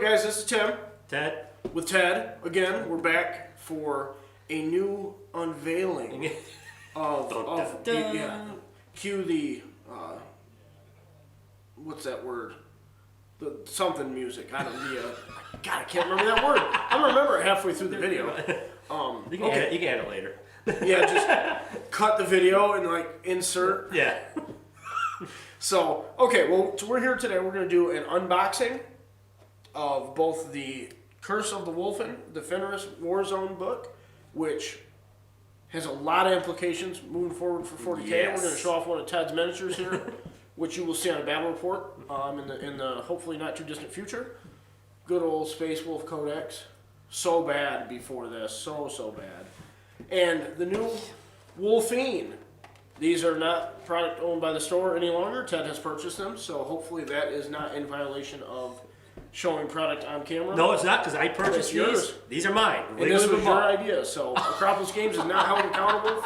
guys? This is Tim. Ted. With Ted. Again, we're back for a new unveiling cue the, what's that word? The something music. I don't God, I can't remember that word. I'm going to remember it halfway through the video. You can add it later. Yeah, just cut the video and like insert. Yeah. So, okay, well, so we're here today. We're going to do an unboxing of both the Curse of the Wulfen, the Fenris Warzone book, which has a lot of implications moving forward for 40k. Yes. We're going to show off one of Ted's miniatures here, which you will see on a battle report in the hopefully not too distant future. Good old Space Wolf Codex. So bad before this. So bad. And the new Wulfen. These are not product owned by the store any longer. Ted has purchased them, so hopefully that is not in violation of showing product on camera. No, it's not, because I purchased yours. These are mine. And this was your idea, so Acropolis Games is not held accountable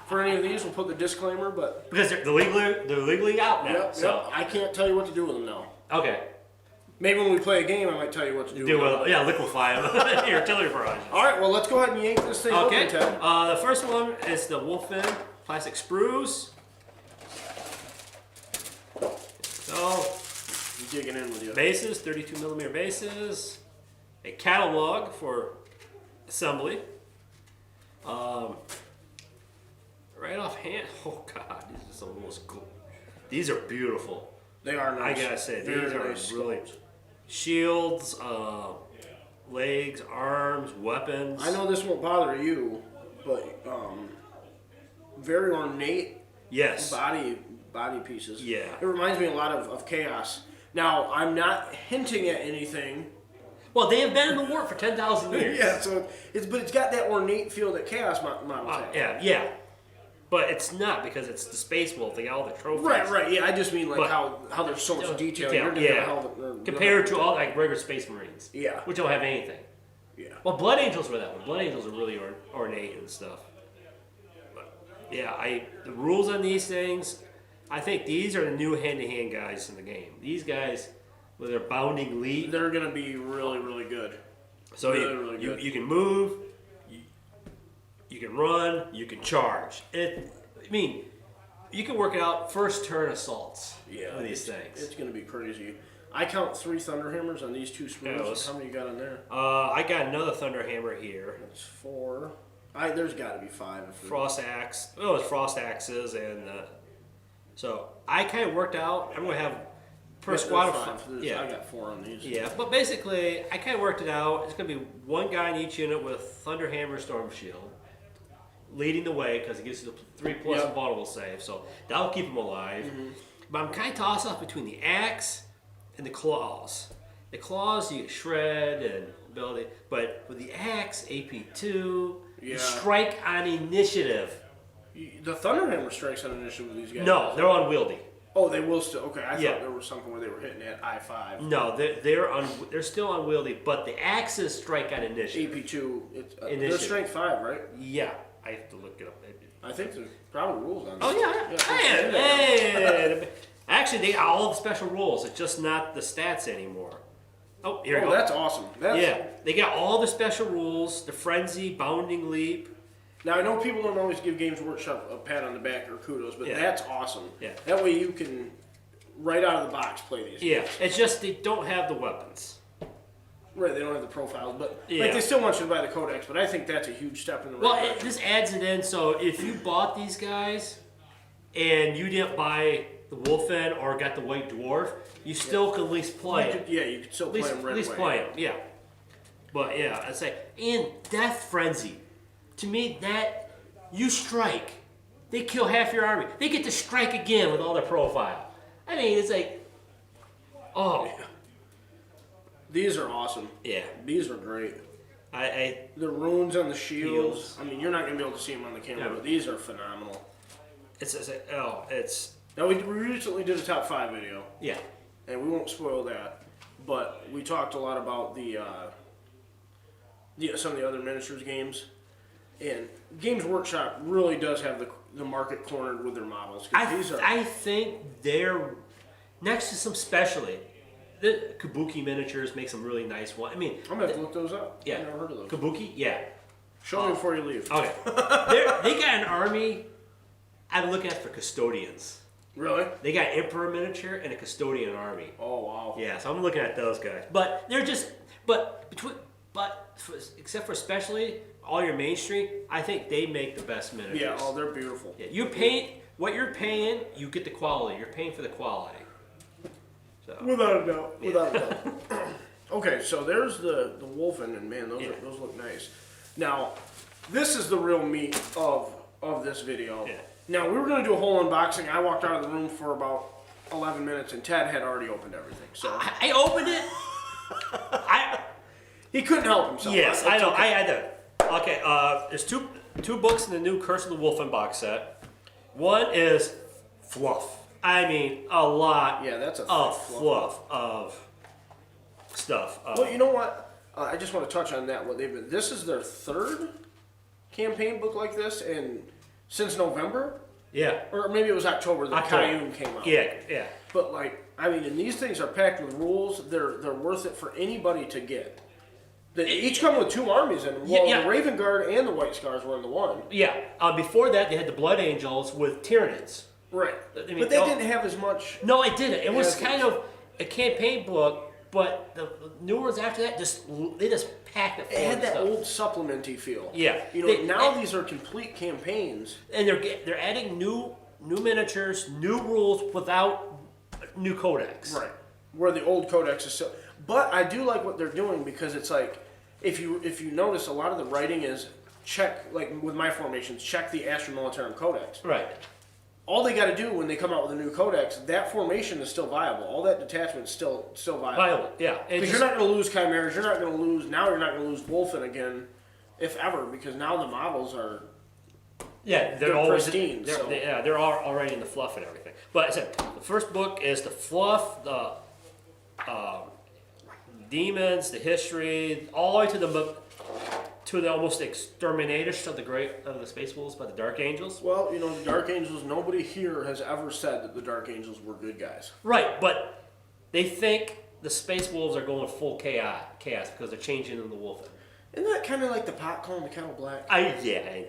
for any of these. We'll put the disclaimer, but because they're legally out now. Yep, so I can't tell you what to do with them now. Okay. Maybe when we play a game, I might tell you what to do with them. Yeah, liquefy them. Your artillery barrage. All right, well, let's go ahead and yank this thing open, Ted. The first one is the Wulfen plastic sprues. So, I'm digging in with you. Bases, 32mm bases. A catalog for assembly. Right offhand, oh god, these are some of the most cool. These are beautiful. They are nice. I gotta say, Very these are nice really sculpts. shields, legs, arms, weapons. I know this won't bother you, but very ornate. Yes. Body pieces. Yeah. It reminds me a lot of Chaos. Now, I'm not hinting at anything. Well, they have been in the war for 10,000 years. Yeah, so it's got that ornate feel that Chaos models have. Yeah. But it's not, because it's the Space Wolf. They got all the trophies. Right. Yeah, I just mean like But, how there's so much detail. Compared to all like regular Space Marines. Yeah. Which don't have anything. Yeah. Well, Blood Angels were that one. Blood Angels are really ornate and stuff. But yeah, the rules on these things, I think these are the new hand-to-hand guys in the game. These guys with their bounding leap, they're gonna be really good. So really good. you can move, you can run, you can charge. I mean, you can work it out first turn assaults. Yeah, with these things. It's gonna be crazy. I count 3 Thunderhammers on these 2 sprues. How many you got on there? I got another Thunderhammer here. That's 4. There's got to be 5. Frost Axe. Oh, it's Frost Axes, and so I kind of worked out. I'm gonna have per squad of 5. Yeah, I got 4 on these. Yeah, but basically, I kind of worked it out. It's gonna be one guy in each unit with Thunderhammer, Storm Shield, leading the way because it gives you the 3+ invulnerable save. So that'll keep him alive. Mm-hmm. But I'm kind of tossed up between the axe and the claws. The claws, you get shred and ability, but with the axe, AP2, you strike on initiative. The Thunderhammer strikes on initiative with these guys. No, they're unwieldy. Oh, they will still. Okay, I thought there was something where they were hitting at I5. No, they're still unwieldy, but the axes strike on initiative. AP2, they're strength 5, right? Yeah, I have to look it up. I think there's probably rules on that. Oh yeah. Hey. Actually, they got all the special rules. It's just not the stats anymore. Oh, here we go. That's awesome. They got all the special rules: the frenzy, bounding leap. Now I know people don't always give Games Workshop a pat on the back or kudos, but that's awesome. Yeah. That way you can, right out of the box, play these. Yeah, it's just they don't have the weapons. Right, they don't have the profiles, but like they still want you to buy the codex. But I think that's a huge step in the right direction. This adds it in. So if you bought these guys and you didn't buy the Wulfen or got the White Dwarf, you still can at least play it. You could still play them right away. At least play them, yeah. But yeah, I'd say, and Death Frenzy. To me, that, you strike. They kill half your army. They get to strike again with all their profile. I mean, it's like, oh. Yeah. These are awesome. Yeah. These are great. The runes on the shields. I mean, you're not going to be able to see them on the camera, but these are phenomenal. Now, we recently did a top 5 video. Yeah. And we won't spoil that, but we talked a lot about some of the other miniatures games. And Games Workshop really does have the market cornered with their models. I think they're next to some specialty. the Kabuki miniatures make some really nice ones. I mean, I'm gonna have to look those up. yeah, I've never heard of those. Kabuki, yeah. Show me before you leave. Okay, they got an army. I'm looking at for custodians. Really? They got Emperor miniature and a custodian army. Oh wow. Yeah, so I'm looking at those guys. But they're just, except for especially all your mainstream, I think they make the best miniatures. Yeah. Oh, they're beautiful. Yeah, you pay what you're paying, you get the quality. You're paying for the quality. So Without a doubt. Without a doubt. Okay, so there's the Wulfen, and man, those look nice. Now, this is the real meat of this video. Yeah. Now, we were going to do a whole unboxing. I walked out of the room for about 11 minutes, and Ted had already opened everything. So I opened it. he couldn't help himself. Yes, I know. Okay. I had to. Okay, there's two books in the new Curse of the Wulfen box set. One is fluff. I mean, a lot. Yeah, that's a fluff of stuff. Well, you know what? I just want to touch on that. This is their third campaign book like this, and since November, Yeah. or maybe it was October that Cayenne came out. Yeah. But like, I mean, and these things are packed with rules. They're worth it for anybody to get. They each come with 2 armies in them. Well, Yeah. the Raven Guard and the White Scars were in the one. Yeah. Before that, they had the Blood Angels with Tyranids. Right. I mean, But they didn't have as much. No, it didn't. It was Yeah, kind of a campaign book, but the new ones after that they just packed it full It had of that stuff. old supplementy feel. Yeah. You know, now these are complete campaigns. And they're adding new miniatures, new rules without new codex. Right. Where the old codex is still. But I do like what they're doing because it's like, if you notice, a lot of the writing is check, like with my formations, check the Astra Militarum Codex. Right. All they got to do when they come out with a new codex, that formation is still viable. All that detachment is still viable. Violent. Yeah. Because you're not going to lose Chimeras. You're not going to lose. Now you're not going to lose Wulfen again, if ever, because now the models are. Yeah, they're always pristine, so. they're all already in the fluff and everything. But I said the first book is the fluff, the demons, the history, all the way to the almost extermination of the Space Wolves by the Dark Angels. Well, you know, the Dark Angels. Nobody here has ever said that the Dark Angels were good guys. Right, but they think the Space Wolves are going full chaos because they're changing in the Wulfen. Isn't that kind of like the pot calling the kettle black? I know. Yeah.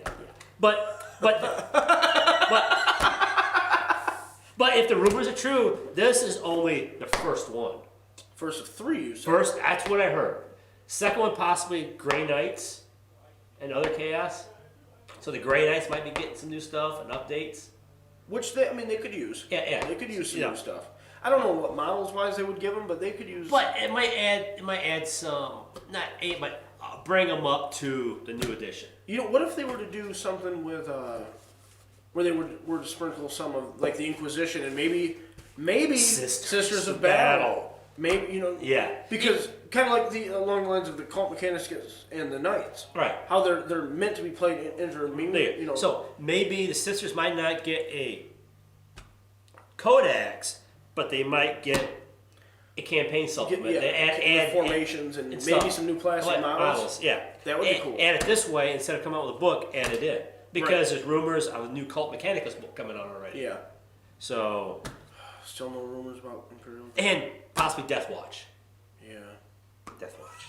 But if the rumors are true, this is only the first one. First of 3, you said. First, that's what I heard. Second one, possibly Grey Knights and other chaos. So the Grey Knights might be getting some new stuff and updates. Which they could use. Yeah. They could use some new stuff. I don't know what models wise they would give them, but they could use. But it might add some, but bring them up to the new edition. You know, what if they were to do something with, where they were to sprinkle some of like the Inquisition and maybe Sisters of Battle. Maybe, you know. Yeah. Because kind of like along the lines of the Cult Mechanicus and the Knights. Right. How they're meant to be played intermingled. You know. So maybe the Sisters might not get a codex, but they might get a campaign supplement. They add formations and maybe stuff. some new plastic models. Yeah. That would be cool. Add it this way instead of coming out with a book, add it in. Because there's rumors of a new Cult Mechanicus book coming out already. Yeah. So. Still no rumors about Imperial. And possibly Death Watch. Yeah. Death Watch.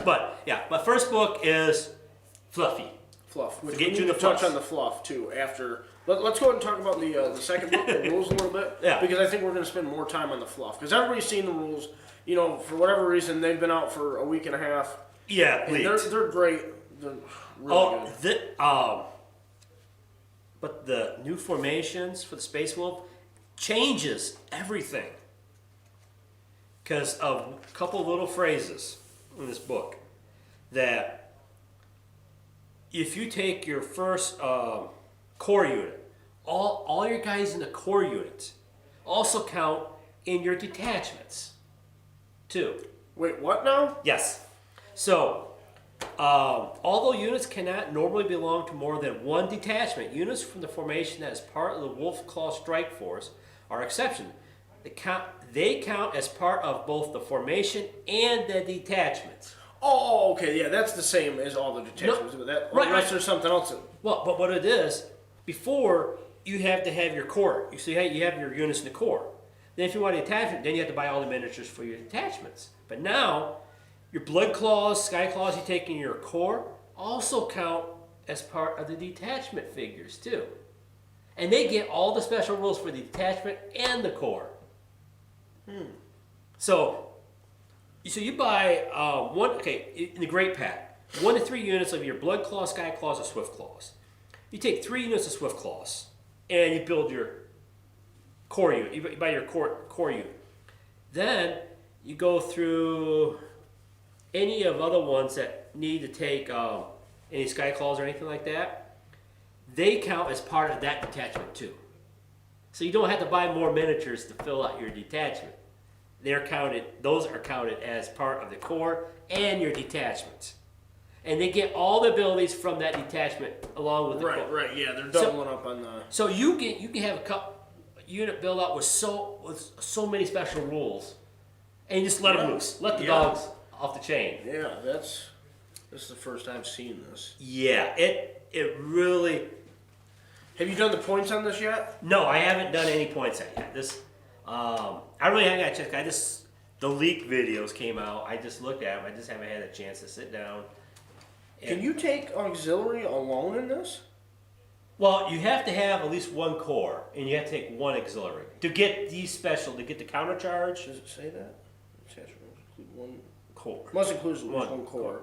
But first book is Fluffy. Fluff. Which we need to touch on the fluff too after. Let's go ahead and talk about the second book, the rules a little bit. Yeah. Because I think we're going to spend more time on the fluff. Because everybody's seen the rules. You know, for whatever reason, they've been out for a week and a half. Yeah, and they're great. They're really good. But the new formations for the Space Wolf changes everything. Because of a couple of little phrases in this book that if you take your first core unit, all your guys in the core unit also count in your detachments too. Wait, what now? Yes. So, although units cannot normally belong to more than one detachment, units from the formation that is part of the Wolf Claw Strike Force are exception. They count as part of both the formation and the detachments. Oh, okay, yeah, that's the same as all the detachments. No, but right. There's something else. Well, but what it is, before you have to have your core. You see, you have your units in the core. Then if you want a detachment, then you have to buy all the miniatures for your detachments. But now, your blood claws, sky claws you take in your core also count as part of the detachment figures too. And they get all the special rules for the detachment and the core. So you buy in the Great Pack, 1 to 3 units of your blood claws, sky claws, or swift claws. You take 3 units of swift claws, and you build your core unit. You buy your core unit. Then you go through any of other ones that need to take any sky claws or anything like that. They count as part of that detachment too. So you don't have to buy more miniatures to fill out your detachment. Those are counted as part of the core and your detachments. And they get all the abilities from that detachment along with the core. Right, yeah, they're doubling up on the... So you can have a unit build out with so many special rules, and you just let them loose. Let the dogs off the chain. Yeah, this is the first I've seen this. Yeah, it really... Have you done the points on this yet? No, I haven't done any points yet. I really haven't got a chance. The leak videos came out. I just looked at them. I just haven't had a chance to sit down. Can you take auxiliary alone in this? Well, you have to have at least 1 core, and you have to take 1 auxiliary to get these special. To get the counter charge. Does it say that? Attachment must include 1 core. Must include at least 1 core.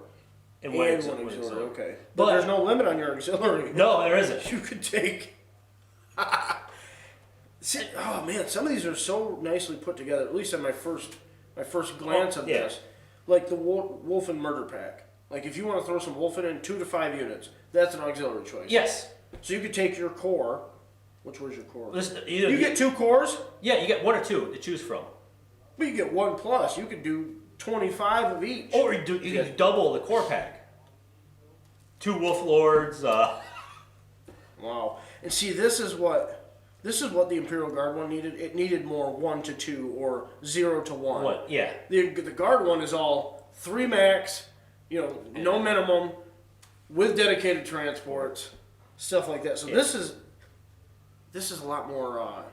And one auxiliary. auxiliary. Okay. But there's no limit on your auxiliary. No, there isn't. You could take. Oh man, some of these are so nicely put together. At least on my first glance of this, like the Wulfen Murder Pack. Like if you want to throw some Wulfen in 2 to 5 units, that's an auxiliary choice. Yes. So you could take your core. Which was your core? You get 2 cores. Yeah, you get 1 or 2 to choose from. But you get 1 plus. You could do 25 of each. Or you can double the core pack. 2 Wolf Lords. Wow. And see, this is what the Imperial Guard one needed. It needed more 1 to 2 or 0 to 1. Yeah. The Guard one is all 3 max, no minimum, with dedicated transports, stuff like that. So this is a lot more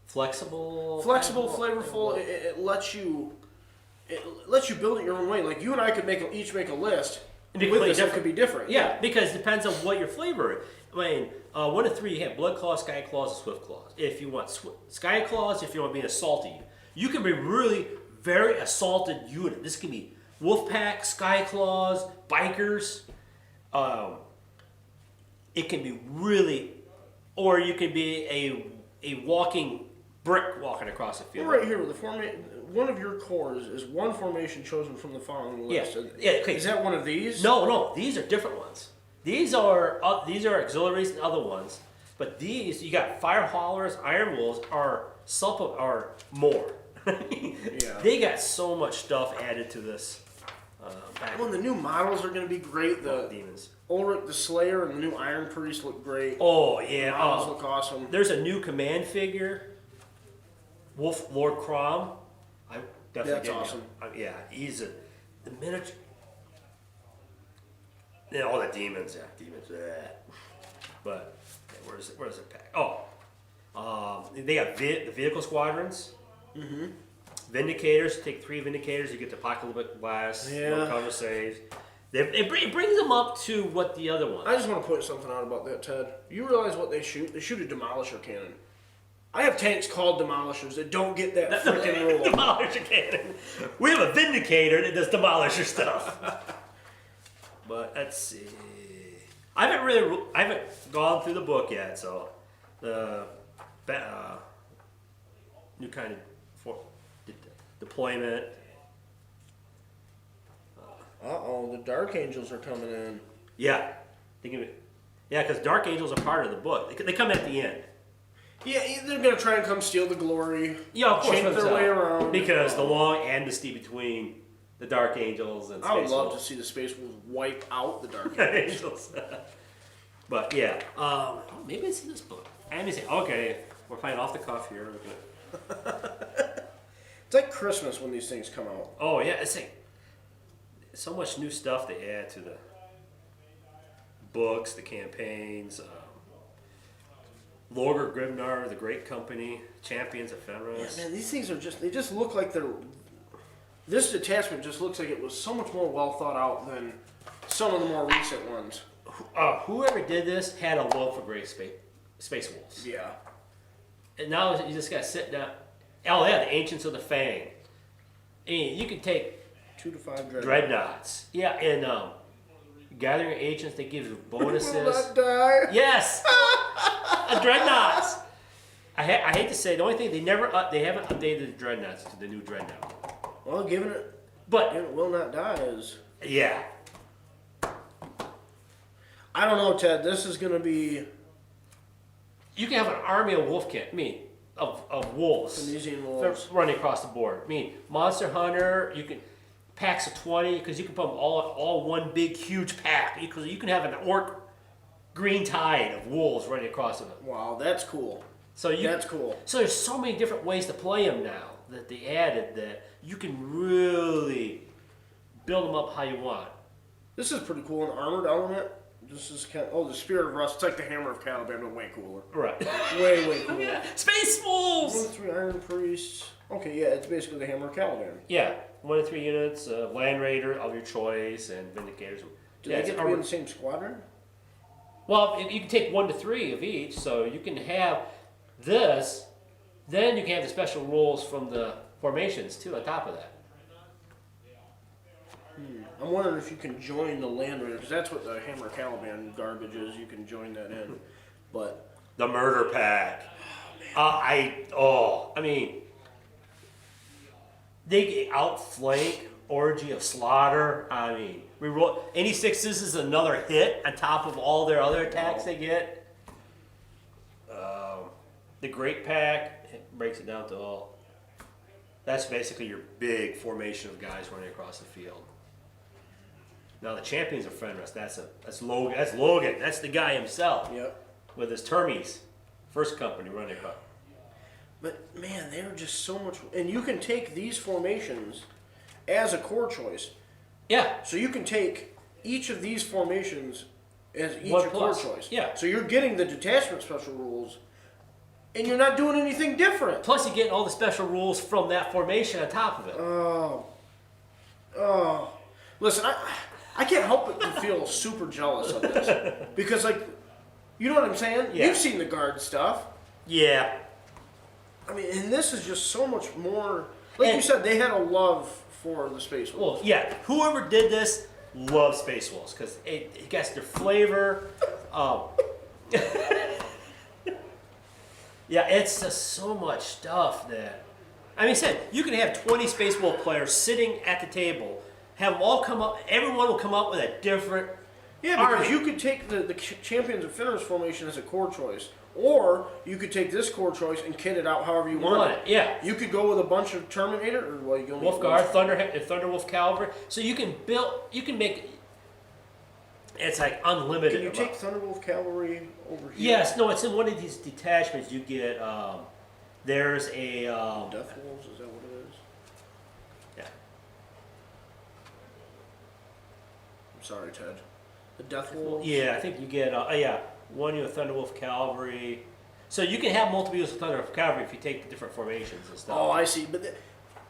flexible, flavorful. It lets you build it your own way. Like you and I could each make a list. With this, it could be different. Yeah, because it depends on what your flavor is. I mean, 1 to 3, you have blood claws, sky claws, and swift claws. If you want sky claws, if you want to be an assaulty, you can be really very assaulted unit. This can be wolf pack, sky claws, bikers. It can be really, or you can be a walking brick walking across the field. Right here, one of your cores is 1 formation chosen from the following list. Yeah. Okay. Is that one of these? No, these are different ones. These are auxiliaries and other ones, but these you got fire haulers, iron wolves are more. Yeah. They got so much stuff added to this. The new models are going to be great. The demons. Ulrich the Slayer and the new Iron Priest look great. Oh yeah, the models look awesome. There's a new command figure, Wolf Lord Crom. I definitely That's awesome. Yeah, he's the miniature. Yeah, all the demons. But where's the pack? They got the vehicle squadrons. Mm-hmm. Vindicators. Take 3 Vindicators. You get the Apocalyptic Blast. Yeah. No cover saves. It brings them up to what the other ones. I just want to point something out about that, Ted. You realize what they shoot? They shoot a Demolisher cannon. I have tanks called Demolishers that don't get that freaking rule. Demolisher cannon. We have a Vindicator that does Demolisher stuff. But let's see. I haven't gone through the book yet, so the new kind of deployment. The Dark Angels are coming in. Yeah, because Dark Angels are part of the book. They come at the end. Yeah, they're gonna try and come steal the glory. Yeah, of course. Chink their way around. Because the long amnesty between the Dark Angels and Space I would love Wolves. to see the Space Wolves wipe out the Dark Angels. But yeah, maybe it's in this book. And say, okay, we're playing off the cuff here. It's like Christmas when these things come out. Oh yeah, it's like so much new stuff they add to the books, the campaigns. Lorger Grimnar, the Great Company, Champions of Fenris. Yeah, man, these things are they just look like they're. This detachment just looks like it was so much more well thought out than some of the more recent ones. Whoever did this had a love for great space wolves. Yeah. And now you just got to sit down. Oh yeah, the Ancients of the Fang. I mean, you can take 2 to 5 dreadnoughts. Yeah, and Gathering Agents, they give you bonuses. Will not die. Yes, dreadnoughts. I hate to say, the only thing they haven't updated the dreadnoughts to the new dreadnought. Well, given it, But it will not die is. yeah, I don't know, Ted. This is gonna be you can have an army of wolfkin. I mean, of wolves. Tunisian wolves. Running across the board. I mean, Monster Hunter, you can packs of 20 because you can put them all one big huge pack. Because you can have an orc green tide of wolves running across them. Wow, that's cool. That's cool. So there's so many different ways to play them now that they added that you can really build them up how you want. This is pretty cool. An armored element. This is kind of, the Spirit of Rust. It's like the Hammer of Caliban, but way cooler. Right. Way cooler. Yeah. Space wolves. 1 to 3 Iron Priests. Okay, yeah, it's basically the Hammer of Caliban. Yeah, 1 to 3 units, Land Raider of your choice, and Vindicators. Do they get to be in the same squadron? Well, you can take 1 to 3 of each, so you can have this. Then you can have the special rules from the formations too on top of that. I'm wondering if you can join the Land Raider, because that's what the Hammer of Caliban garbage is. You can join that in. But The Murder Pack. I mean, they outflank Orgy of Slaughter. I mean, we roll any sixes is another hit on top of all their other attacks they get. The Great Pack, it breaks it down to all. That's basically your big formation of guys running across the field. Now the Champions of Fenris, that's Logan. That's Logan. That's the guy himself. Yep. With his Termes, first company running across. But man, they're just so much. And you can take these formations as a core choice. Yeah. So you can take each of these formations as each One a core plus. choice. Yeah. So you're getting the detachment special rules, and you're not doing anything different. Plus, you get all the special rules from that formation on top of it. Listen, I can't help but to feel super jealous of this because, like, you know what I'm saying? Yeah. You've seen the guard stuff. Yeah. I mean, and this is just so much more. Like you said, they had a love for the Space Wolves. Well, yeah. Whoever did this loves Space Wolves because it gets their flavor. Yeah, it's just so much stuff that. I mean, said you can have 20 Space Wolf players sitting at the table, have them all come up. Everyone will come up with a different. Yeah, because army. you could take the Champions of Fenris formation as a core choice, or you could take this core choice and kit it out however you want it. Yeah. You could go with a bunch of Terminator, or well, you go with Wolfguard, Thunderwolf Cavalry. So you can make. It's like unlimited. Can you take Thunderwolf Cavalry over here? Yes, no, it's in one of these detachments. You get there's a Death Wolves, is that what it is? yeah. I'm sorry, Ted. The Death Wolves? Yeah, I think you get one you have Thunderwolf Cavalry. So you can have multiple use of Thunderwolf Cavalry if you take the different formations and stuff. Oh, I see.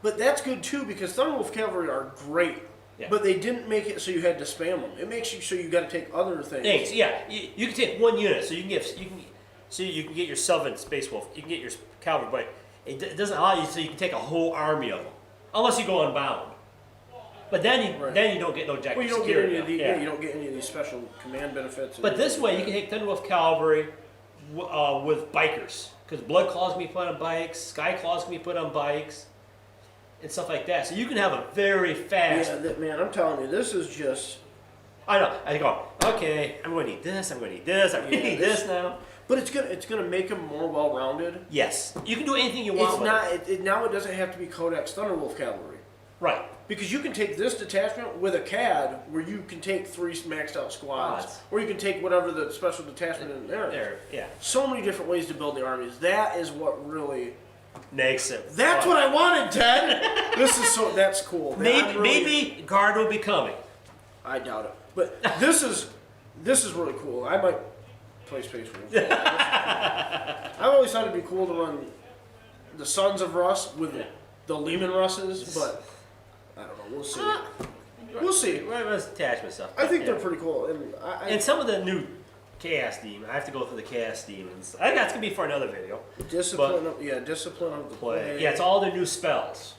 But that's good too because Thunderwolf Cavalry are great. Yeah. But they didn't make it so you had to spam them. It makes you so you got to take other things. Thanks. Yeah, you can take one unit, so you can get your Sylvan Space Wolf. You can get your Cavalry, but it doesn't allow you so you can take a whole army of them, unless you go unbound. But then you don't get no jack. Well, you don't security. get any of the you don't get any of these special command benefits. But this way, you can take Thunderwolf Cavalry with bikers, because Blood Claws can be put on bikes, Sky Claws can be put on bikes, and stuff like that. So you can have a very fast. Yeah, man, I'm telling you, this is just. I know. I go, okay, I'm going to need this. I'm going to need this. I'm going to need this now. But it's gonna make them more well-rounded. Yes, you can do anything you want. It's not now. It doesn't have to be Codex Thunderwolf Cavalry. Right. Because you can take this detachment with a CAD where you can take 3 maxed out squads. Or you can take whatever the special detachment in there is. There, yeah. So many different ways to build the armies. That is what really Makes it. That's what I wanted, Ted! That's cool. Maybe Guard will be coming. I doubt it. But this is really cool. I might play Space Wolves. I've always thought it'd be cool to run the Sons of Rust with the Lehman Russes, but I don't know. We'll see. We'll see. Let's attachment stuff. I think they're pretty cool, and and some of the new Chaos Demon. I have to go through the Chaos Demons. I think that's gonna be for another video. Discipline of the play. Yeah, it's all the new spells.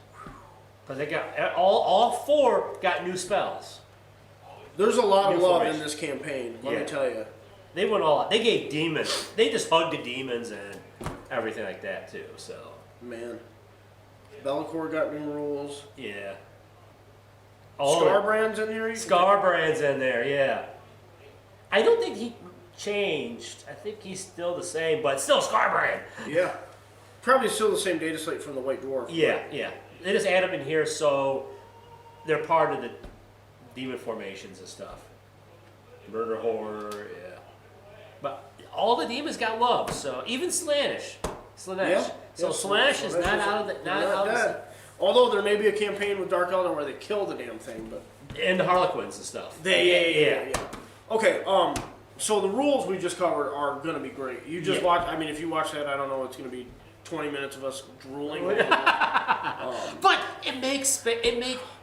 Because they got all 4 got new spells. There's a lot of New love formation. in this campaign. Let me tell you. They went all out. They gave demons. They just hugged the demons and everything like that too. So Man, Bellacore got new rules. yeah. Scarbrand's in here. Scarbrand's in there. Yeah. I don't think he changed. I think he's still the same, but still Scarbrand. Yeah, probably still the same data slate from the White Dwarf. Yeah, yeah. They just add them in here so they're part of the demon formations and stuff. Murder horror, yeah. But all the demons got love, so even Slaanesh. Yeah. So Slaanesh is not out of the dead. Although there may be a campaign with Dark Elder where they kill the damn thing, but and the Harlequins and stuff. yeah. Okay, so the rules we just covered are gonna be great. You just watch. I mean, if you watch that, I don't know, it's gonna be 20 minutes of us drooling. But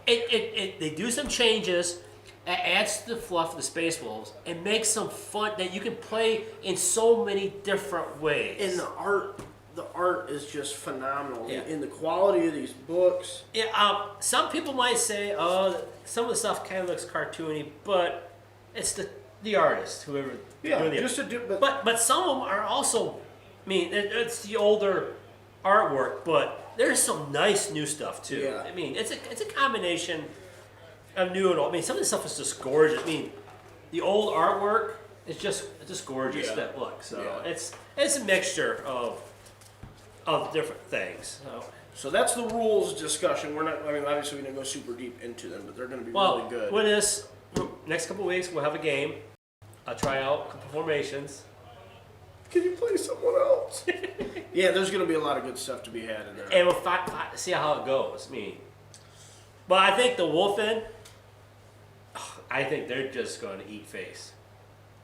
they do some changes. It adds to the fluff of the Space Wolves and makes some fun that you can play in so many different ways. And the art is just phenomenal. Yeah. In the quality of these books. Yeah, some people might say, oh, some of the stuff kind of looks cartoony, but it's the artist, whoever. doing the just to do. But some of them are also. I mean, it's the older artwork, but there's some nice new stuff too. Yeah. I mean, it's a combination of new and old. I mean, some of the stuff is just gorgeous. I mean, the old artwork is just gorgeous. Yeah. That look. So Yeah. it's a mixture of different things. So that's the rules discussion. We're not. I mean, obviously we didn't go super deep into them, but they're going to be Well, really good. with this next couple of weeks, we'll have a game. I'll try out a couple formations. Can you play someone else? Yeah, there's going to be a lot of good stuff to be had in there. And we'll see how it goes. But I think the Wulfen, I think they're just going to eat face.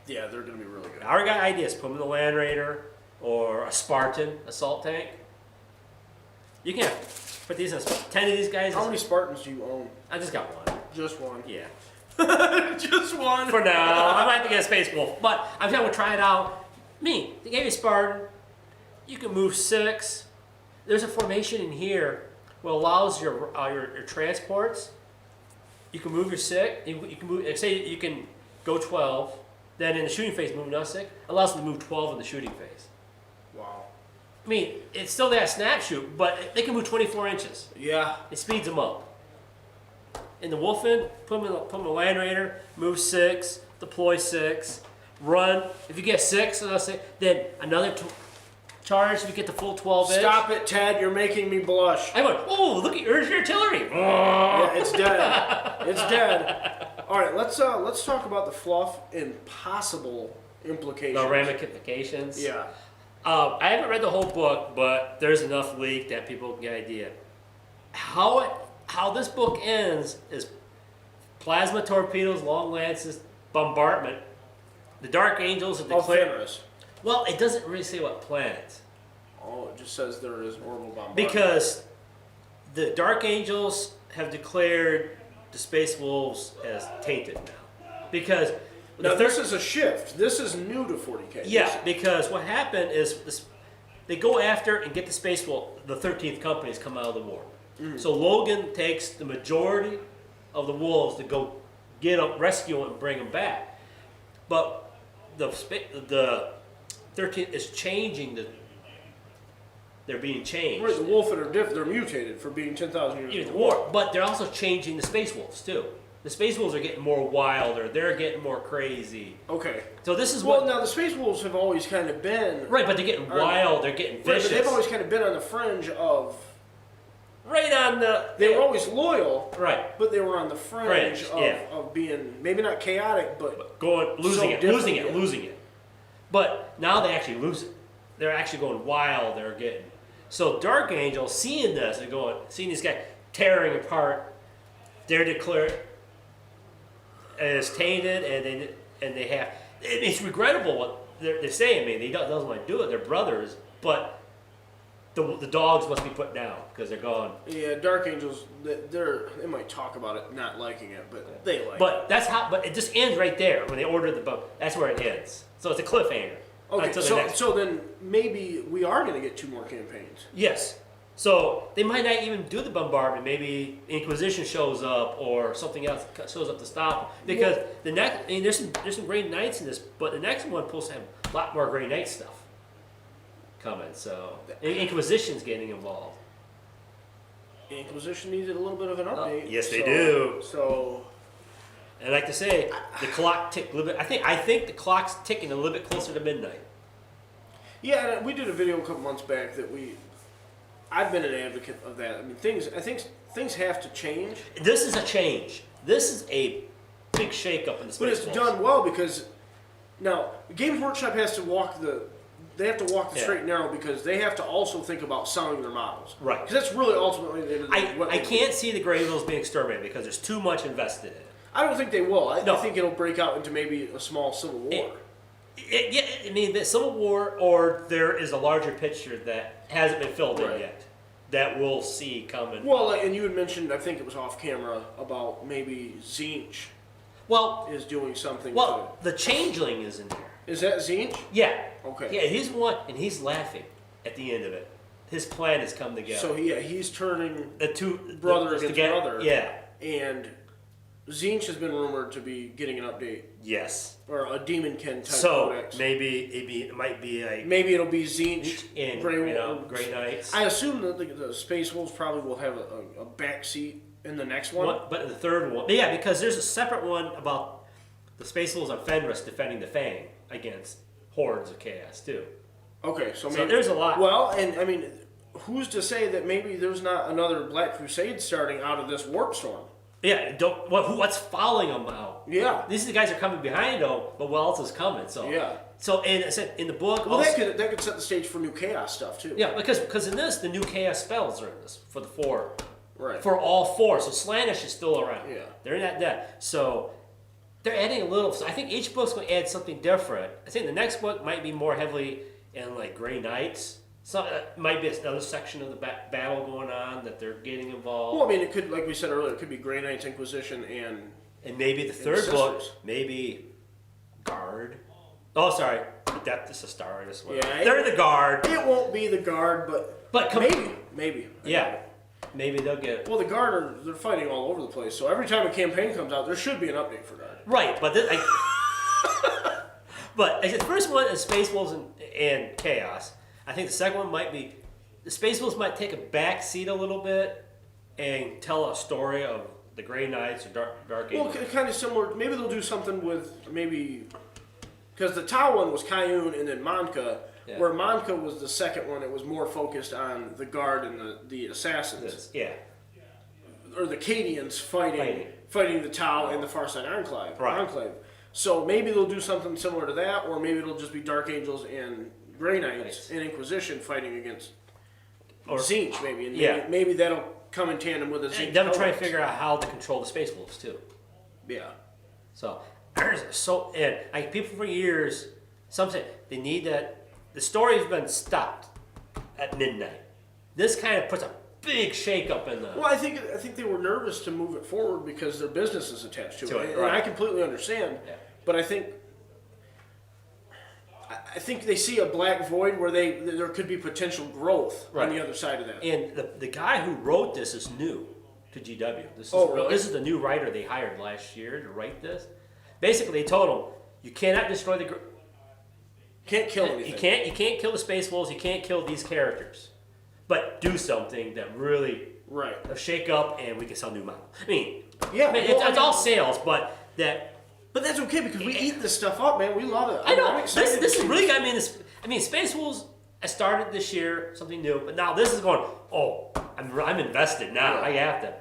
Yeah, they're going to be really good. I already got ideas. Put them in the Land Raider or a Spartan assault tank. You can put these in 10 of these guys. How many Spartans do you own? I just got one. Just one. Yeah. Just one. For now. I might have to get a Space Wolf. But I'm trying to try it out. They gave you Spartan. You can move 6. There's a formation in here what allows your transports. You can move your 6. You can move. Say you can go 12. Then in the shooting phase, move another 6. Allows them to move 12 in the shooting phase. Wow. I mean, it's still that snap shoot, but they can move 24 inches. Yeah. It speeds them up. In the Wulfen, put them in the Land Raider, move 6, deploy 6, run. If you get 6, then another charge if you get the full 12 inch. Stop it, Ted. You're making me blush. I went, oh, look at Urge Artillery. Yeah, it's dead. It's dead. All right, let's talk about the fluff and possible implications. The ramifications. Yeah. I haven't read the whole book, but there's enough leak that people can get an idea. How this book ends is plasma torpedoes, long lances, bombardment. The Dark Angels have declared. Fenris. Well, it doesn't really say what planet. Oh, it just says there is orbital bombardment. Because the Dark Angels have declared the Space Wolves as tainted now. Because now this is a shift. This is new to 40k. Yeah, because what happened is they go after and get the Space Wolf. The 13th Companies come out of the war. Mm-hmm. So Logan takes the majority of the wolves to go get them, rescue them, and bring them back. But the 13th is changing they're being changed. Right, the Wulfen are different. They're mutated for being 10,000 years in in the war. But they're also changing the Space Wolves too. The Space Wolves are getting more wilder. They're getting more crazy. Okay. So this is now the Space Wolves have always kind of been right, but they're getting wild. They're getting vicious. Right, but they've always kind of been on the fringe of. Right on the. They were always loyal. Right. But they were on the fringe of being maybe not chaotic, but losing it. But now they actually lose it. They're actually going wild. They're getting. So Dark Angel, seeing this and seeing this guy tearing apart, they're declared as tainted, and they have. It's regrettable what they're saying, man, he doesn't want to do it. They're brothers, but the dogs must be put down because they're gone. Yeah, Dark Angels, they might talk about it not liking it, but they like it. But that's how. But it just ends right there when they order the boat. That's where it ends. So it's a cliffhanger. Okay, until the next. so then maybe we are going to get 2 more campaigns. Yes. So they might not even do the bombardment. Maybe Inquisition shows up or something else shows up to stop them. Because the next, I mean, there's some Grey Knights in this, but the next one supposed to have a lot more Grey Knight stuff coming. So Inquisition's getting involved. Inquisition needed a little bit of an update. Yes, they do. So, And I like to say, the clock ticked a little bit. I think the clock's ticking a little bit closer to midnight. yeah, and we did a video a couple months back that I've been an advocate of that. I mean, I think things have to change. This is a change. This is a big shakeup in the Space But it's Wolves. done well because now Games Workshop has to walk the straight and narrow because they have to also think about selling their models. Right. Because that's really ultimately the end of the what I they do. can't see the Grey Wolves being exterminated because there's too much invested in it. I don't think they will. I No. think it'll break out into maybe a small civil war. Yeah, I mean, the Civil War, or there is a larger picture that hasn't been filled in Right. yet that we'll see coming. Well, and you had mentioned, I think it was off camera, about maybe Zinch Well, is doing something. the Changeling is in there. Is that Zinch? Yeah. Okay. Yeah, he's one, and he's laughing at the end of it. His plan has come together. So yeah, he's turning the two brother the- against together- brother. Yeah. And Zinch has been rumored to be getting an update Yes. or a Demonkin type So codex. maybe it might be a Maybe it'll be Zinch in Grey Grey Knights. I assume that the Space Wolves probably will have a back seat in the next one. But in the third one, yeah, because there's a separate one about the Space Wolves on Fenris defending the Fang against hordes of chaos too. Okay, so So maybe there's a lot. Well, and I mean, who's to say that maybe there's not another Black Crusade starting out of this warp storm? Yeah, what's following them out? Yeah. These guys are coming behind them, but what else is coming? So Yeah. So and I said in the book. Well, also, that could set the stage for new chaos stuff too. yeah, because in this the new chaos spells are in this for the 4. Right. For all 4, so Slanish is still around. Yeah. They're not dead. So they're adding a little. So I think each book's going to add something different. I think the next book might be more heavily in like Grey Knights. So might be another section of the battle going on that they're getting involved. Well, I mean, it could, like we said earlier, it could be Grey Knights, Inquisition, and maybe the third book, Sisters. maybe Guard. Oh, sorry, the Depth is a star in this one. Yeah, They're the Guard. it won't be the Guard, but maybe. Yeah, maybe they'll get Well, the Guard they're fighting all over the place, so every time a campaign comes out, there should be an update for Guard. right. But but the first one is Space Wolves and Chaos. I think the second one might be the Space Wolves might take a back seat a little bit and tell a story of the Grey Knights or Dark Well, Angels. kind of similar. Maybe they'll do something with because the Tau one was Kayun and then Manka, Yeah. where Manka was the second one. It was more focused on the Guard and the assassins, Yeah. or the Cadians fighting the Tau and the Farside Enclave. Right. So maybe they'll do something similar to that, or maybe it'll just be Dark Angels and Grey Knights and Inquisition fighting against Zinch, maybe. And maybe that'll come in tandem with a Zinch. And them trying to codex. figure out how to control the Space Wolves too. Yeah. So and like people for years, some say they need that. The story's been stopped at midnight. This kind of puts a big shakeup in the. Well, I think they were nervous to move it forward because their business is attached to it. And right. I completely understand. Yeah. But I think they see a black void where there could be potential growth on the other side of that. And the guy who wrote this is new to GW. This is really? This is the new writer they hired last year to write this. Basically, they told him you cannot destroy the. Can't kill anything. You can't kill the Space Wolves. You can't kill these characters, but do something that really shake up, and we can sell new models. I mean, it's all sales, but that. But that's okay because we eat this stuff up, man. We love it. I know. I'm excited This to is see really this. got me in this. I mean, Space Wolves. I started this year something new, but now this is going. Oh, I'm invested now. I have to.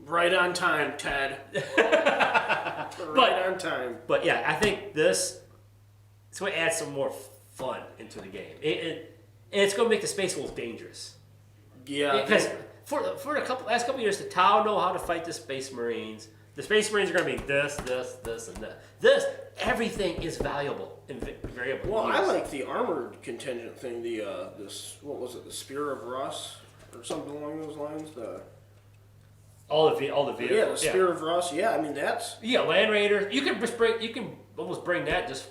Right on time, Ted. Right on time. But yeah, I think it's going to add some more fun into the game. And it's going to make the Space Wolves dangerous. Yeah. Because for the last couple of years, the Tau know how to fight the Space Marines. The Space Marines are going to be this, and that. Everything is valuable and variable. Well, I like the armored contingent thing. The what was it? The Spear of Russ or something along those lines. All the vehicles. Yeah, the Spear of Russ. Yeah, I mean that's. Yeah, Land Raiders. You can just bring. You can almost bring that just.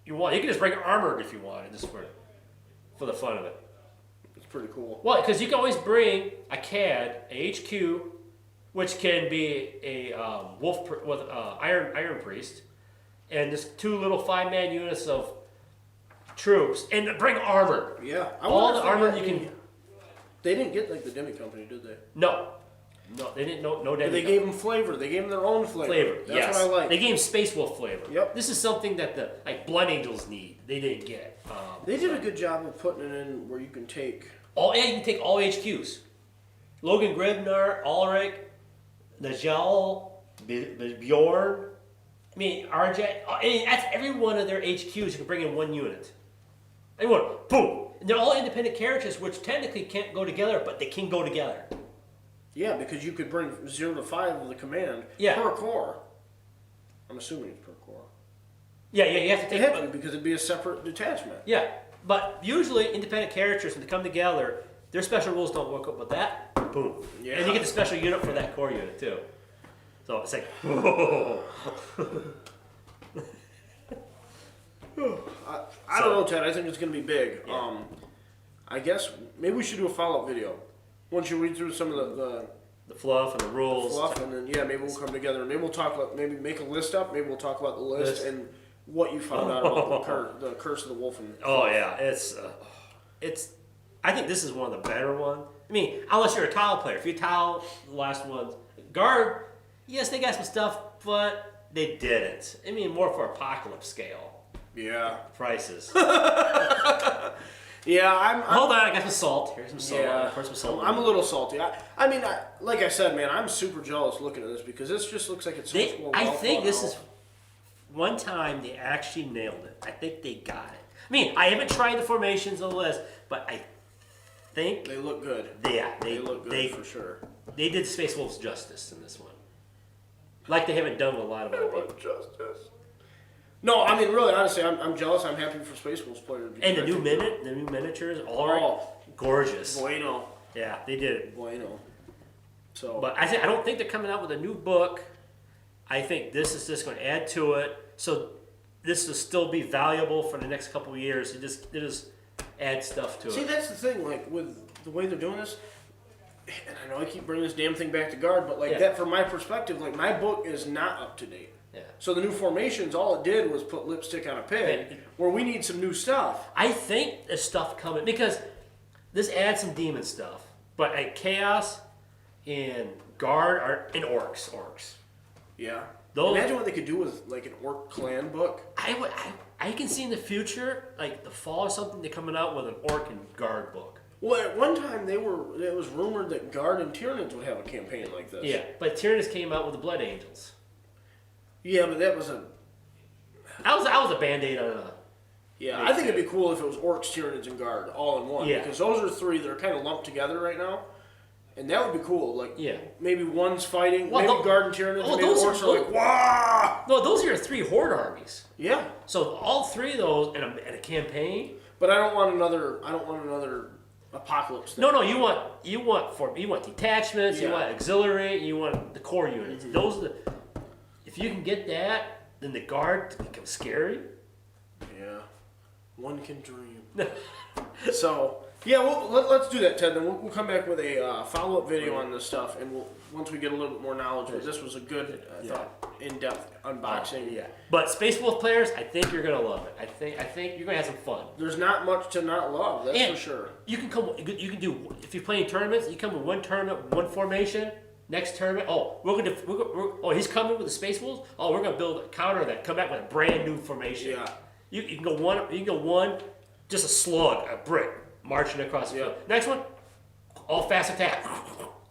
You can just bring armored if you want, just for the fun of it. It's pretty cool. Well, because you can always bring a CAD, a HQ, which can be a wolf with Iron Priest, and just 2 little 5-man units of troops, and bring armor. Yeah, all the armor you can. They didn't get like the Demi Company, did they? No, they didn't. No Demi. But they gave them flavor. They gave them their own flavor. That's yes. what I like. They gave them Space Wolf flavor. Yep. This is something that the Blood Angels need. They didn't get. They did a good job of putting it in where you can take. You can take all HQs. Logan Gribnar, Ulrich, Najal, Bjorn. I mean, RJ. That's every one of their HQs. You can bring in 1 unit. Everyone, boom. And they're all independent characters, which technically can't go together, but they can go together. Yeah, because you could bring 0 to 5 of the command per corps. I'm assuming it's per corps. Yeah, you have to take it because it'd be a separate detachment. Yeah, but usually independent characters, when they come together, their special rules don't work up with that. Boom. Yeah. And you get the special unit for that core unit too. So it's like, I don't know, Ted. I think it's going to be big. Yeah. I guess maybe we should do a follow-up video. Once you read through some of the fluff and the rules. And then maybe we'll come together and maybe we'll talk about, maybe make a list up. Maybe we'll talk about the list and what you found out about the Curse of the Wulfen. Oh yeah, it's. I think this is one of the better ones. I mean, unless you're a tile player. If you tile the last ones, Guard, yes, they got some stuff, but they didn't. I mean, more for Apocalypse scale. Yeah. Prices. Yeah, I'm. Hold on, I got some salt. Here's some salt. Yeah, some salt. I'm a little salty. I mean, like I said, man, I'm super jealous looking at this because this just looks like it's so much more I think this is one time they actually nailed it. I think they got it. I mean, I haven't tried the formations on the list, but I think they look good. Yeah, they look good for sure. They did Space Wolves justice in this one, like they haven't done with a lot of other people. Justice. No, I mean, really, honestly, I'm jealous. I'm happy for Space Wolves players. And the new miniatures, all gorgeous. Bueno. Yeah, they did it. Bueno. So, but I don't think they're coming out with a new book. I think this is just going to add to it. So this will still be valuable for the next couple of years. It just add stuff to it. See, that's the thing. Like with the way they're doing this, and I know I keep bringing this damn thing back to Guard, but like that, from my perspective, like my book is not up to date. Yeah. So the new formations, all it did was put lipstick on a pig, where we need some new stuff. I think there's stuff coming, because this adds some demon stuff. But at Chaos and Guard are in orcs. Yeah. Imagine what they could do with like an orc clan book. I can see in the future, like the fall or something, they're coming out with an orc and Guard book. Well, at one time it was rumored that Guard and Tyranids would have a campaign like this. Yeah, but Tyranids came out with the Blood Angels. Yeah, but that was a a Band-Aid on a... Yeah, I think it'd be cool if it was Orcs, Tyranids, and Guard all in one. Yeah. Because those are 3 that are kind of lumped together right now. And that would be cool. Like, maybe one's fighting, maybe Guard and Tyranids, and maybe Orcs are like, wah! No, those are your 3 Horde armies. Yeah. So all 3 of those in a campaign... But I don't want another Apocalypse thing. No, you want detachments, you want auxiliary, you want the core units. Mm-hmm. Those are the... If you can get that, then the Guard becomes scary. Yeah, one can dream. So, yeah, let's do that, Ted. Then we'll come back with a follow-up video on this stuff, and once we get a little bit more knowledge. But this was a good, I thought, in-depth unboxing. Yeah. But Space Wolf players, I think you're gonna love it. I think you're gonna have some fun. There's not much to not love. That's for sure. You can do if you're playing tournaments. You come with one tournament, one formation. Next tournament, he's coming with the Space Wolves. Oh, we're gonna build a counter that come back with a brand new formation. Yeah, you can go one, just a slug, a brick marching across the field. Next one, all fast attack.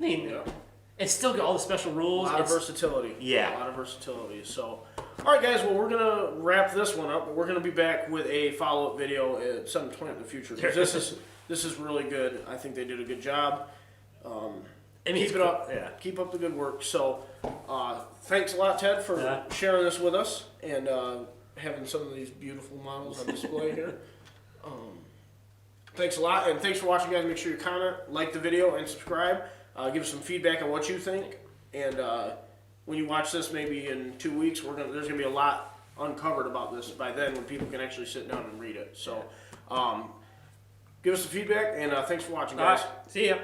And still get all the special rules. A lot of versatility. Yeah, a lot of versatility. So, all right, guys. Well, we're gonna wrap this one up, but we're gonna be back with a follow-up video at some point in the future. Because this is really good. I think they did a good job. I mean, keep it up. Yeah. Keep up the good work. So, thanks a lot, Ted, for sharing this with us and having some of these beautiful models on display here. Thanks a lot, and thanks for watching, guys. Make sure you comment, like the video, and subscribe. Give us some feedback on what you think. And when you watch this, maybe in 2 weeks, there's gonna be a lot uncovered about this by then, when people can actually sit down and read it. So, give us some feedback, and thanks for watching, guys. See ya.